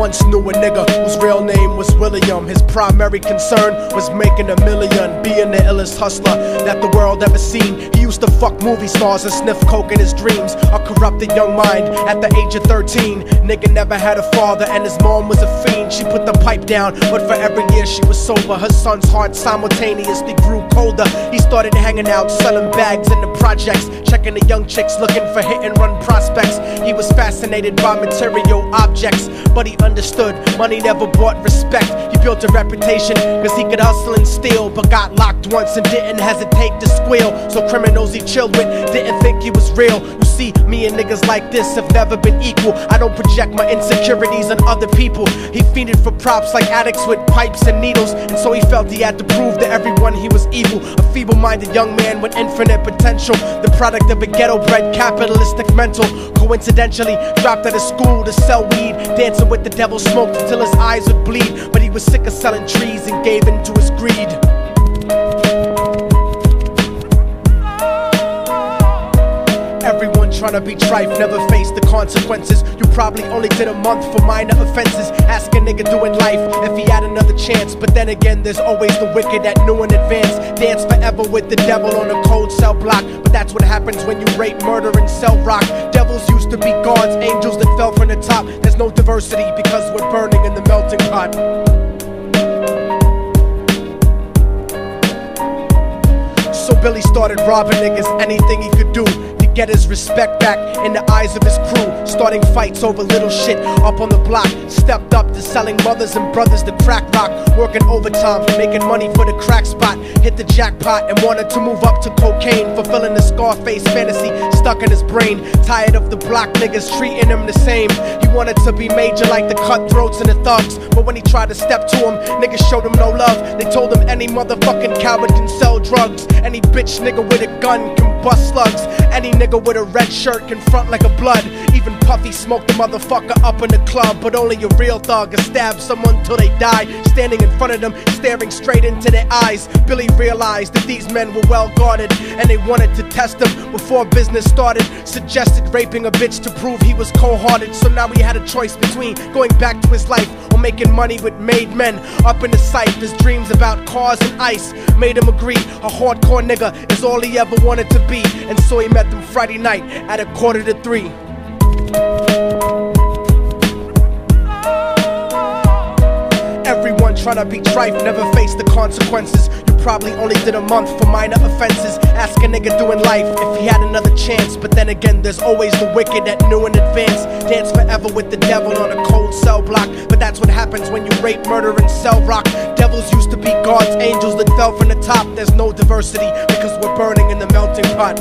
once knew a nigga whose real name was William. His primary concern was making a million, being the illest hustler that the world ever seen. He used to fuck movie stars and sniff coke in his dreams. A corrupted young mind at the age of 13. Nigga never had a father and his mom was a fiend. She put the pipe down, but for every year she was sober, her son's heart simultaneously grew colder. He started hanging out, selling bags in the projects, checking the young chicks looking for hit and run prospects. He was fascinated by material objects, but he understood money never bought respect. He built a reputation cause he could hustle and steal, but got locked once and didn't hesitate to squeal. So criminals he chilled with didn't think he was real. You see, me and niggas like this have never been equal. I don't project my insecurities on other people. He fiended for props like addicts with pipes and needles, and so he felt he had to prove to everyone he was evil. A feeble-minded young man with infinite potential, the product of a ghetto-bred capitalistic mental. Coincidentally dropped out of school to sell weed, dancing with the devil, smoked until his eyes would bleed. But he was sick of selling trees and gave in to his greed. Everyone trying to be trife never faced the consequences. You probably only did a month for minor offenses. Ask a nigga doing life if he had another chance. But then again, there's always the wicked that knew in advance. Dance forever with the devil on a cold cell block. But that's what happens when you rape, murder, and sell rock. Devils used to be gods, angels that fell from the top. There's no diversity because we're burning in the melting pot. So Billy started robbing niggas, anything he could do to get his respect back in the eyes of his crew. Starting fights over little shit up on the block. Stepped up to selling mothers and brothers the crack rock. Working overtime, making money for the crack spot. Hit the jackpot and wanted to move up to cocaine, fulfilling the Scarface fantasy stuck in his brain. Tired of the block niggas treating him the same. He wanted to be major like the cutthroats and the thugs, but when he tried to step to him, niggas showed him no love. They told him any motherfucking coward can sell drugs. Any bitch nigga with a gun can bust slugs. Any nigga with a red shirt can front like a blood. Even Puffy smoked the motherfucker up in the club. But only a real thug can stab someone till they die. Standing in front of them, staring straight into their eyes, Billy realized that these men were well guarded, and they wanted to test him before business started. Suggested raping a bitch to prove he was cold-hearted. So now he had a choice between going back to his life or making money with made men. Up in the sight, his dreams about cars and ice made him agree a hardcore nigga is all he ever wanted to be. And so he met them Friday night at 2:45. Everyone trying to be trife never faced the consequences. You probably only did a month for minor offenses. Ask a nigga doing life if he had another chance. But then again, there's always the wicked that knew in advance. Dance forever with the devil on a cold cell block. But that's what happens when you rape, murder, and sell rock. Devils used to be gods, angels that fell from the top. There's no diversity because we're burning in the melting pot.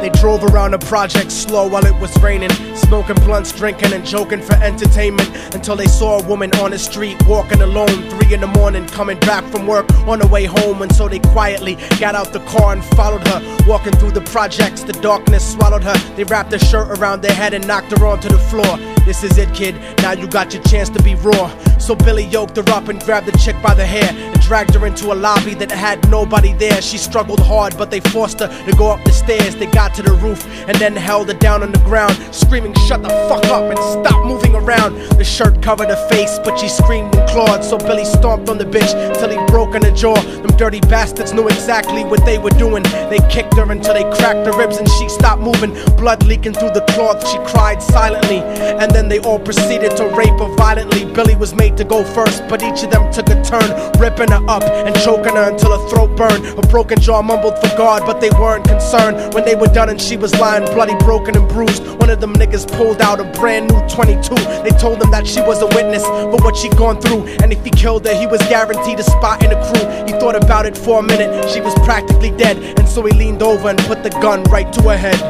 They drove around the project slow while it was raining, smoking blunts, drinking and joking for entertainment, until they saw a woman on the street walking alone, 3 in the morning, coming back from work on her way home. And so they quietly got out the car and followed her. Walking through the projects, the darkness swallowed her. They wrapped her shirt around their head and knocked her onto the floor. This is it, kid, now you got your chance to be raw. So Billy yoked her up and grabbed the chick by the hair and dragged her into a lobby that had nobody there. She struggled hard, but they forced her to go up the stairs. They got to the roof and then held her down on the ground, screaming, "Shut the fuck up and stop moving around." The shirt covered her face, but she screamed and clawed. So Billy stomped on the bitch till he broke in her jaw. Them dirty bastards knew exactly what they were doing. They kicked her until they cracked her ribs and she stopped moving. Blood leaking through the cloth, she cried silently. And then they all proceeded to rape her violently. Billy was made to go first, but each of them took a turn, ripping her up and choking her until her throat burned. Her broken jaw mumbled for God, but they weren't concerned. When they were done and she was lying bloody, broken and bruised, one of them niggas pulled out a brand new 22. They told him that she was a witness for what she'd gone through, and if he killed her, he was guaranteed a spot in the crew. He thought about it for a minute, she was practically dead, and so he leaned over and put the gun right to her head.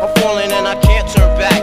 I'm falling and I can't turn back.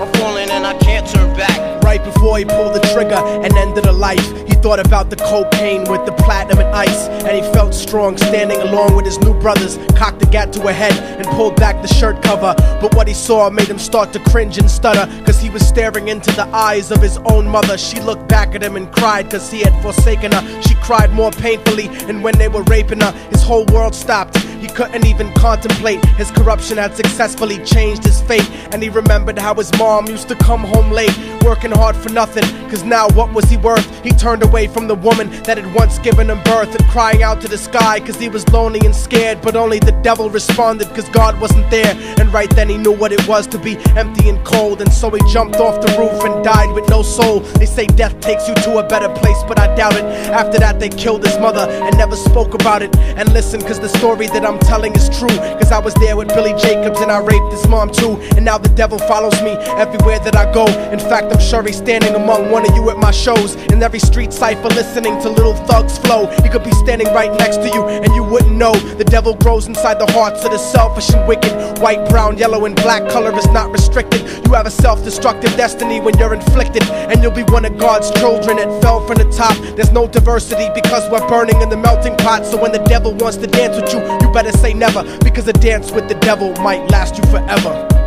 I'm falling and I can't turn back. right before he pulled the trigger and ended a life. He thought about the cocaine with the platinum and ice, and he felt strong standing along with his new brothers. Cocked the gat to her head and pulled back the shirt cover, but what he saw made him start to cringe and stutter, cause he was staring into the eyes of his own mother. She looked back at him and cried cause he had forsaken her. She cried more painfully, and when they were raping her, his whole world stopped. He couldn't even contemplate. His corruption had successfully changed his fate, and he remembered how his mom used to come home late, working hard for nothing, cause now what was he worth? He turned away from the woman that had once given him birth, and crying out to the sky cause he was lonely and scared, but only the devil responded cause God wasn't there. And right then he knew what it was to be empty and cold, and so he jumped off the roof and died with no soul. They say death takes you to a better place, but I doubt it. After that they killed his mother and never spoke about it. And listen, cause the story that I'm telling is true, cause I was there with Billy Jacobs and I raped his mom too. And now the devil follows me everywhere that I go. In fact, I'm sure he's standing among one of you at my shows, in every street cipher listening to Little Thug's flow. He could be standing right next to you and you wouldn't know. The devil grows inside the hearts of the selfish and wicked. White, brown, yellow and black color is not restricted. You have a self-destructive destiny when you're inflicted, and you'll be one of God's children that fell from the top. There's no diversity because we're burning in the melting pot. So when the devil wants to dance with you, you better say never, because a dance with the devil might last you forever.